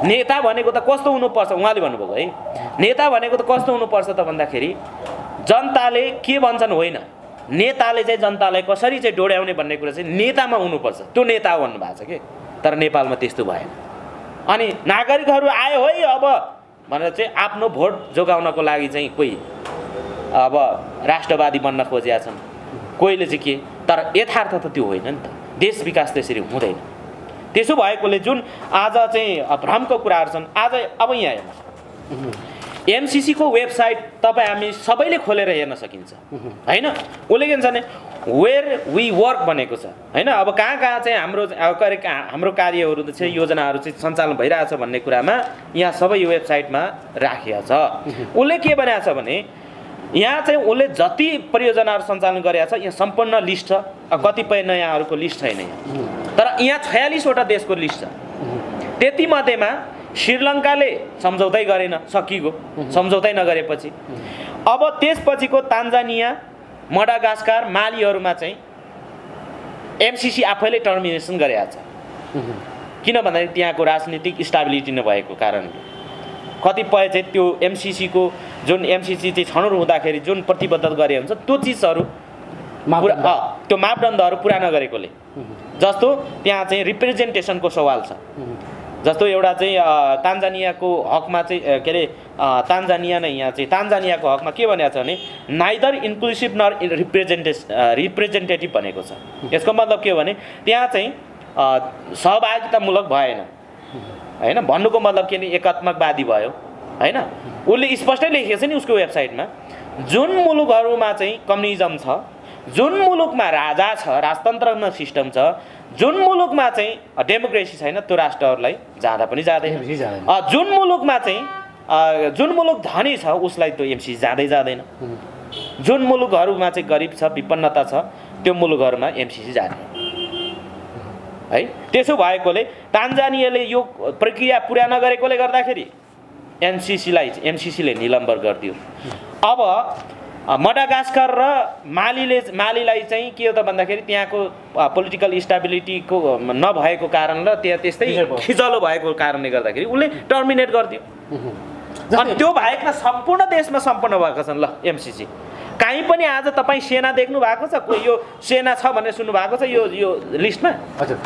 नेता भनेको त कस्तो हुनुपर्छ, उहाँले भन्नुभएको है, नेता भनेको त कस्तो हुनुपर्छ त भन्दाखेरि जनताले के भन्छन् होइन, नेताले चाहिँ जनतालाई कसरी चाहिँ डोड्याउने भन्ने कुरा चाहिँ नेतामा हुनुपर्छ, त्यो नेता भन्नुभएको छ कि। तर नेपालमा त्यस्तो भएन। अनि नागरिकहरू आयो है अब भनेर चाहिँ आफ्नो भोट जोगाउनको लागि चाहिँ कोही अब राष्ट्रवादी बन्न खोजेका छन्, कोहीले चाहिँ के, तर यथार्थ त त्यो होइन नि त। देश विकास त्यसरी हुँदैन। त्यसो भएकोले जुन आज चाहिँ भ्रमको कुराहरू छन्, आज अब यहाँ हेर्नुहोस्, एमसिसीको वेबसाइट तपाईँ हामी सबैले खोलेर हेर्न सकिन्छ होइन। उसले के भन्छ भने वेयर वी वर्क भनेको छ होइन। अब कहाँ कहाँ चाहिँ हाम्रो कार्यहरू चाहिँ योजनाहरू चाहिँ सञ्चालन भइरहेछ भन्ने कुरामा यहाँ सबै यो वेबसाइटमा राखिएको छ। उसले के भनेको छ भने यहाँ चाहिँ उसले जति परियोजनाहरू सञ्चालन गरेका छ यहाँ सम्पूर्ण लिस्ट छ, कतिपय नयाँहरूको लिस्ट छैन यहाँ, तर यहाँ 46वटा देशको लिस्ट छ। त्यति मध्येमा श्रीलङ्काले सम्झौतै गरेन, सकिगयो, सम्झौतै नगरेपछि अब त्यसपछिको तान्जानिया, मडागास्कर, मालीहरूमा चाहिँ एमसिसी आफैले टर्मिनेसन गरेको छ। किन भन्दाखेरि त्यहाँको राजनीतिक स्टेबिलिटी नभएको कारणले कतिपय चाहिँ त्यो एमसिसीको जुन एमसिसी चाहिँ छनौट हुँदाखेरि जुन प्रतिबद्धता गरे हुन्छ त्यो चिजहरू त्यो मापदण्डहरू पुरा नगरेकोले, जस्तो त्यहाँ चाहिँ रिप्रेजेन्टेसनको सवाल छ। जस्तो एउटा चाहिँ तान्जानियाको हकमा चाहिँ के अरे तान्जानिया नै यहाँ चाहिँ तान्जानियाको हकमा के भनेको छ भने नाइदर इन्क्लुसिभ नर रिप्रेजेन्टेटिभ भनेको छ। यसको मतलब के हो भने त्यहाँ चाहिँ सहभागितामूलक भएन होइन। भन्नुको मतलब के भने एकात्मकवादी भयो होइन। उसले स्पष्टै लेखेको छ नि उसको वेबसाइटमा, जुन मुलुकहरूमा चाहिँ कम्युनिजम छ, जुन मुलुकमा राजा छ, राजतन्त्र सिस्टम छ, जुन मुलुकमा चाहिँ डेमोक्रेसी छैन त्यो राष्ट्रहरूलाई जाँदा पनि जाँदैन। जुन मुलुकमा चाहिँ जुन मुलुक धनी छ उसलाई त्यो एमसिसी जाँदै जाँदैन। जुन मुलुकहरूमा चाहिँ गरिब छ, विपन्नता छ, त्यो मुलुकहरूमा एमसिसी जाँदैन है। त्यसो भएकोले तान्जानियाले यो प्रक्रिया पुरा नगरेकोले गर्दाखेरि एमसिसीले निलम्बन गरिदियो। अब मडागास्कर र मालीलाई चाहिँ के हो त भन्दाखेरि त्यहाँको पोलिटिकल स्टेबिलिटीको नभएको कारण र त्यहाँ त्यस्तै खिचलो भएको कारणले गर्दाखेरि उसले टर्मिनेट गरिदियो। अनि त्यो बाहेकमा सम्पूर्ण देशमा सम्पन्न भएको छन् ल एमसिसी। कहीँ पनि आज तपाईँ सेना देख्नु भएको छ, कोही यो सेना छ भनेर सुन्नु भएको छ यो लिस्टमा?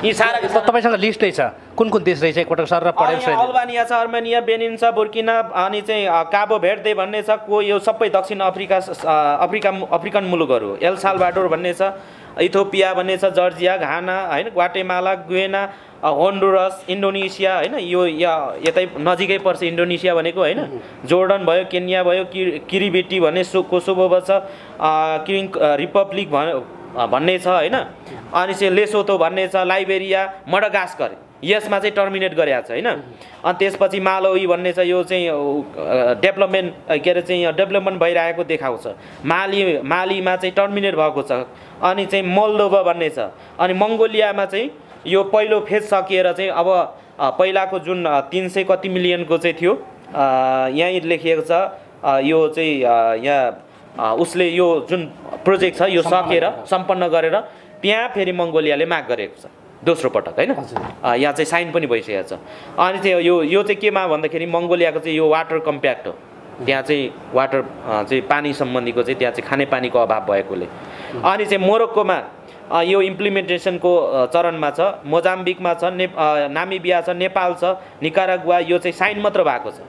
यी सारा तपाईँसँग लिस्टै छ, कुन कुन देश रहेछ एकपटक सर र पढेर? अल्बानिया छ, अर्मेनिया, बेनिन छ, बुर्किना, अनि चाहिँ काबो भेर्दे भन्ने छ, को यो सबै दक्षिण अफ्रिकन मुलुकहरू, एल साल्भाडोर भन्ने छ, इथियोपिया भन्ने छ, जर्जिया, घाना होइन, ग्वाटेमाला, गुयेना, होन्डुरस, इन्डोनेसिया होइन, यो यतै नजिकै पर्छ इन्डोनेसिया भनेको होइन, जोर्डन भयो, केन्या भयो, किरिबेटी भन्ने कोसोभो छ, किङ रिपब्लिक भन्ने छ होइन, अनि चाहिँ लेसोथो भन्ने छ, लाइबेरिया, मडगास्कर यसमा चाहिँ टर्मिनेट गरेको छ होइन। अनि त्यसपछि मालावी भन्ने छ, यो चाहिँ डेभलपमेन्ट भइरहेको देखाउँछ। मालीमा चाहिँ टर्मिनेट भएको छ। अनि चाहिँ मोल्दोभा भन्ने छ। अनि मङ्गोलियामा चाहिँ यो पहिलो फेज सकिएर चाहिँ अब पहिलाको जुन 300 कति मिलियनको चाहिँ थियो, यहीँ लेखिएको छ, यो चाहिँ यहाँ उसले यो जुन प्रोजेक्ट छ यो सकेर सम्पन्न गरेर त्यहाँ फेरि मङ्गोलियाले माग गरेको छ दोस्रो पटक होइन। यहाँ चाहिँ साइन पनि भइसकेको छ। अनि चाहिँ यो चाहिँ केमा भन्दाखेरि मङ्गोलियाको चाहिँ यो वाटर कम्प्याक्ट हो। त्यहाँ चाहिँ वाटर चाहिँ पानी सम्बन्धीको चाहिँ त्यहाँ चाहिँ खानेपानीको अभाव भएकोले। अनि चाहिँ मोरोक्कोमा यो इम्प्लिमेन्टेसनको चरणमा छ, मोजाम्बिकमा छ, नामिबिया छ, नेपाल छ, निकारागुआ यो चाहिँ साइन मात्र भएको छ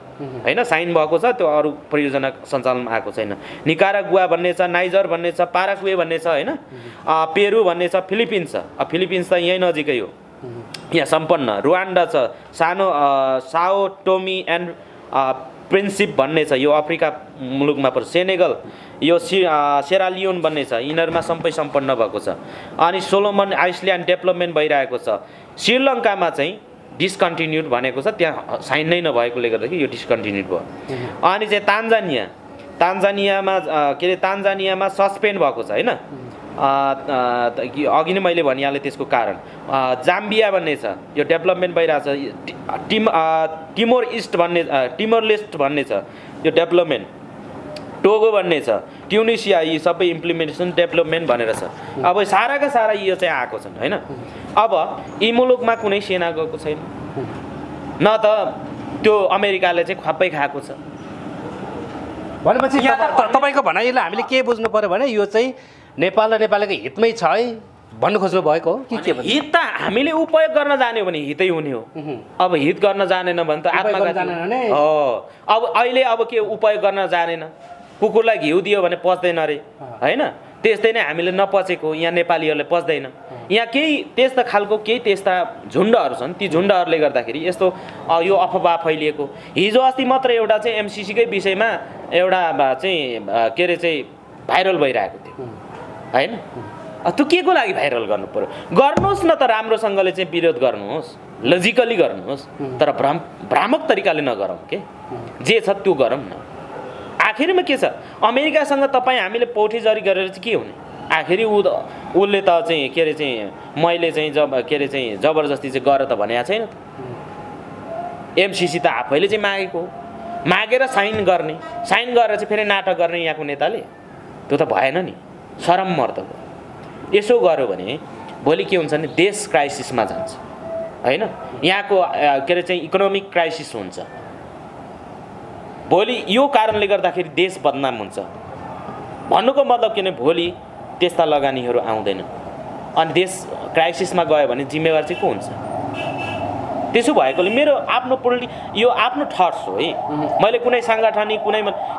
होइन, साइन भएको छ, त्यो अरू परियोजना सञ्चालनमा आएको छैन। निकारागुआ भन्ने छ, नाइजर भन्ने छ, पाराग्वे भन्ने छ होइन, पेरू भन्ने छ, फिलिपिन्स छ। फिलिपिन्स त यहीँ नजिकै हो, यहाँ सम्पन्न। रुवान्डा छ, साओ टोमी एन्ड प्रिन्सिप भन्ने छ, यो अफ्रिका मुलुकमा पर्छ। सेनेगल, यो सेरालियोन भन्ने छ, यिनीहरूमा सबै सम्पन्न भएको छ। अनि सोलोमन आइसल्यान्ड डेभलपमेन्ट भइरहेको छ। श्रीलङ्कामा चाहिँ डिस्कन्टिन्युड भनेको छ, त्यहाँ साइन नै नभएकोले गर्दाखेरि यो डिस्कन्टिन्युड भयो। अनि चाहिँ तान्जानियामा सस्पेन्ड भएको छ होइन, अघि नै मैले भनिहालेँ त्यसको कारण। जाम्बिया भन्ने छ, यो डेभलपमेन्ट भइरहेछ। टिमोर लेस्ट भन्ने छ, यो डेभलपमेन्ट। टोगो भन्ने छ, ट्युनिसिया, यी सबै इम्प्लिमेन्टेसन डेभलपमेन्ट भनेर छ। अब साराका सारा यो चाहिँ आएको छन् होइन। अब यी मुलुकमा कुनै सेना गएको छैन, न त त्यो अमेरिकाले चाहिँ खप्पै खाएको छ। भनेपछि तपाईँको भनाइले हामीले के बुझ्नु पर्यो भने यो चाहिँ नेपाल र नेपालको हितमै छ है भन्नु खोज्नु भएको हो कि के? हित त हामीले उपयोग गर्न जान्यो भने हितै हुने हो। अब हित गर्न जानेन भने त आत्मघाती हो। अब अहिले अब के उपयोग गर्न जानेन, कुकुरलाई घिउ दियो भने पच्दैन अरे होइन, त्यस्तै नै हामीले नपचेको यहाँ नेपालीहरूले पच्दैन। यहाँ केही त्यस्ता खालको केही त्यस्ता झुन्डहरू छन्, ती झुन्डहरूले गर्दाखेरि यस्तो यो अफवाह फैलिएको। हिजो अस्ति मात्र एउटा चाहिँ एमसिसीकै विषयमा एउटा चाहिँ के अरे चाहिँ भाइरल भइरहेको थियो होइन। त्यो के को लागि भाइरल गर्नु पर्यो? गर्नुहोस् न त, राम्रोसँगले चाहिँ विरोध गर्नुहोस्, लजिकली गर्नुहोस्, तर भ्रामक तरिकाले नगरौँ के। जे छ त्यो गरौँ न। आखिरमा के छ, अमेरिकासँग तपाईँ हामीले पौठीजरी गरेर चाहिँ के हुने? आखिरी उसले त चाहिँ के अरे चाहिँ मैले चाहिँ जबरजस्ती चाहिँ गर त भनेको छैन त। एमसिसी त आफैले चाहिँ मागेको हो, मागेर साइन गर्ने, साइन गरेर चाहिँ फेरि नाटक गर्ने यहाँको नेताले, त्यो त भएन नि, शरम मर्द हो। यसो गर्यो भने भोलि के हुन्छ भने देश क्राइसिसमा जान्छ होइन। यहाँको के अरे चाहिँ इकोनोमिक क्राइसिस हुन्छ भोलि, यो कारणले गर्दाखेरि देश बदनाम हुन्छ। भन्नुको मतलब के भने भोलि त्यस्ता लगानीहरू आउँदैन अनि देश क्राइसिसमा गयो भने जिम्मेवार चाहिँ को हुन्छ? त्यसो भएकोले मेरो आफ्नो यो आफ्नो थट्स हो है। मैले कुनै साङ्गठनिक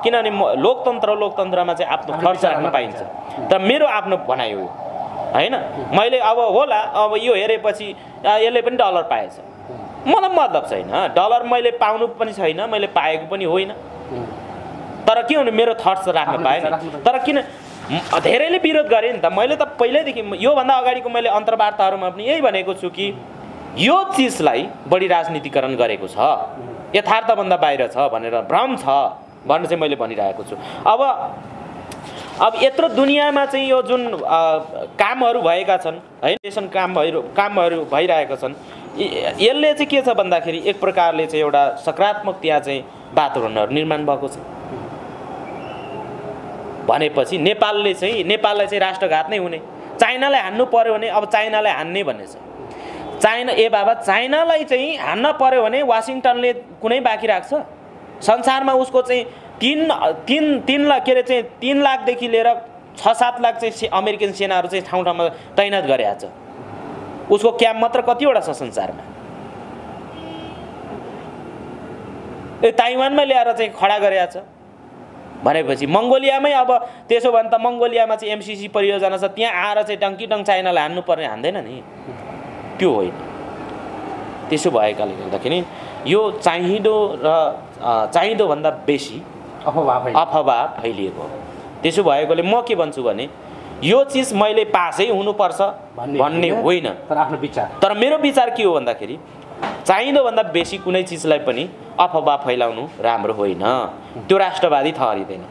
किनभने लोकतन्त्रमा चाहिँ आफ्नो थट्स राख्न पाइन्छ, तर मेरो आफ्नो भनाइ हो होइन। मैले अब होला अब यो हेरेपछि यसले पनि डलर पाएछ, मलाई मतलब छैन, डलर मैले पाउनु पनि छैन, मैले पाएको पनि होइन, तर के हुनु मेरो थट्स राख्न पाएँ। तर किन धेरैले विरोध गरेँ नि त, मैले त पहिल्यैदेखि योभन्दा अगाडिको मैले अन्तर्वार्ताहरूमा पनि यही भनेको छु कि यो चिजलाई बढी राजनीतिकरण गरेको छ, यथार्थभन्दा बाहिर छ भनेर भ्रम छ भनेर चाहिँ मैले भनिरहेको छु। अब यत्रो दुनियाँमा चाहिँ यो जुन कामहरू भएका छन् है, देशन कामहरू भइरहेका छन्, यसले चाहिँ के छ भन्दाखेरि एक प्रकारले चाहिँ एउटा सकारात्मक त्यहाँ चाहिँ वातावरणहरू निर्माण भएको छ भनेपछि नेपाललाई चाहिँ राष्ट्रघात नै हुने। चाइनालाई हान्नु पर्यो भने अब चाइनालाई हान्ने भन्ने छ। चाइनालाई चाहिँ हान्न पर्यो भने वासिङटनले कुनै बाँकी राख्छ? संसारमा उसको चाहिँ 3 लाख के अरे चाहिँ 3 लाखदेखि लिएर 6-7 लाख चाहिँ अमेरिकन सेनाहरू चाहिँ ठाउँ ठाउँमा तैनात गरेको छ। उसको क्याम्प मात्र कतिवटा छ संसारमा? ताइवानमा ल्याएर चाहिँ खडा गरेको छ भनेपछि मङ्गोलियामै अब त्यसो भने त मङ्गोलियामा चाहिँ एमसिसी परियोजना छ, त्यहाँ आएर चाहिँ टङ्कीटङ चाइनालाई हान्नुपर्ने हान्दैन नि, त्यो होइन। त्यसो भएकाले गर्दाखेरि यो चाहिँदोभन्दा बेसी अफवाह फैलिएको हो। त्यसो भएकोले म के भन्छु भने यो चिज मैले पासै हुनुपर्छ भन्ने होइन, तर मेरो विचार के हो भन्दाखेरि चाहिँदोभन्दा बेसी कुनै चिजलाई पनि अफवाह फैलाउनु राम्रो होइन, त्यो राष्ट्रवादी ठहरिँदैन।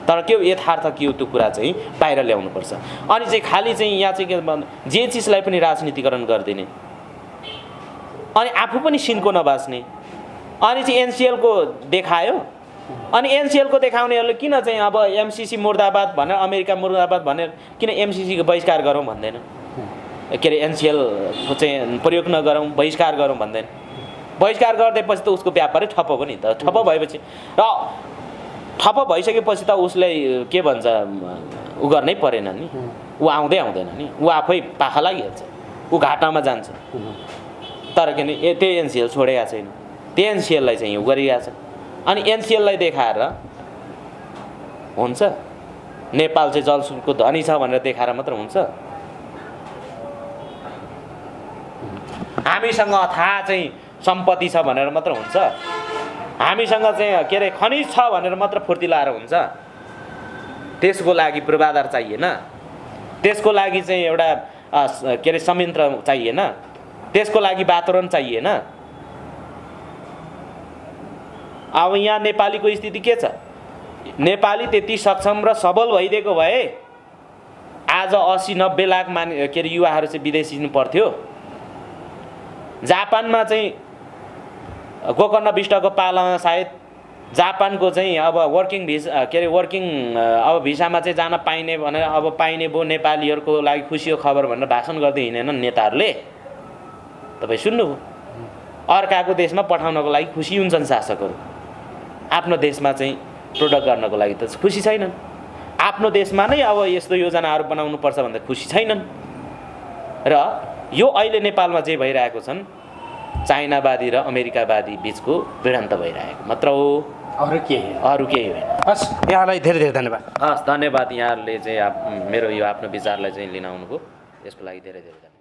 तर के यथार्थ के हो त्यो कुरा चाहिँ बाहिर ल्याउनुपर्छ। अनि चाहिँ खालि चाहिँ यहाँ चाहिँ के जे चिजलाई पनि राजनीतिकरण गरिदिने, अनि आफू पनि सिनको नबाच्ने, अनि चाहिँ एनसिएलको देखायो, अनि एनसिएलको देखाउनेहरूले किन चाहिँ अब एमसिसी मुर्दाबाद भनेर, अमेरिका मुर्दाबाद भनेर किन एमसिसीको बहिष्कार गरौँ भन्दैन, के अरे एनसिएलको चाहिँ प्रयोग नगरौँ, बहिष्कार गरौँ भन्दैन। बहिष्कार गरिदिएपछि त उसको व्यापारै ठप्प भयो नि त। ठप्प भएपछि र ठप्प भइसकेपछि त उसलाई के भन्छ ऊ गर्नै परेन नि, ऊ आउँदैन नि, ऊ आफै पाखा लागिहाल्छ, ऊ घाटामा जान्छ। तर किन त्यो एनसिएल छोडेको छैन, त्यो एनसिएललाई चाहिँ ऊ गरिरहेको छ। अनि एनसिएललाई देखाएर हुन्छ नेपाल चाहिँ जलस्रोतको धनी छ भनेर देखाएर मात्र हुन्छ? हामीसँग अथाह चाहिँ सम्पत्ति छ भनेर मात्र हुन्छ? हामीसँग चाहिँ के अरे खनिज छ भनेर मात्र फुर्ती लाएर हुन्छ? त्यसको लागि पूर्वाधार चाहिएन, त्यसको लागि चाहिँ एउटा के अरे संयन्त्र चाहिएन, त्यसको लागि वातावरण चाहिएन? अब यहाँ नेपालीको स्थिति के छ? नेपाली त्यति सक्षम र सबल भइदिएको भए आज 80-90 लाख के अरे युवाहरू चाहिँ विदेश हिँड्नु पर्थ्यो। जापानमा चाहिँ गोकर्ण बिष्टको पालामा सायद जापानको चाहिँ अब वर्किङ भिसा के अरे वर्किङ अब भिसामा चाहिँ जान पाइने भनेर अब पाइने भयो नेपालीहरूको लागि खुसीको खबर भनेर भाषण गर्दै हिँडेनन् नेताहरूले। तपाईँ सुन्नुभयो? अर्काको देशमा पठाउनको लागि खुसी हुन्छन् शासकहरू, आफ्नो देशमा चाहिँ प्रोडक्ट गर्नको लागि त खुसी छैनन्। आफ्नो देशमा नै अब यस्तो योजनाहरू बनाउनु पर्छ भन्दा खुसी छैनन्। र यो अहिले नेपालमा जे भइरहेको छन् चाइनावादी र अमेरिकावादी बिचको भिडन्त भइरहेको मात्र हो, अरू केही होइन। हस्, यहाँलाई धेरै धेरै धन्यवाद। हस्, धन्यवाद। यहाँहरूले चाहिँ मेरो यो आफ्नो विचारलाई चाहिँ लिन आउनुभयो, यसको लागि धेरै धेरै धन्यवाद।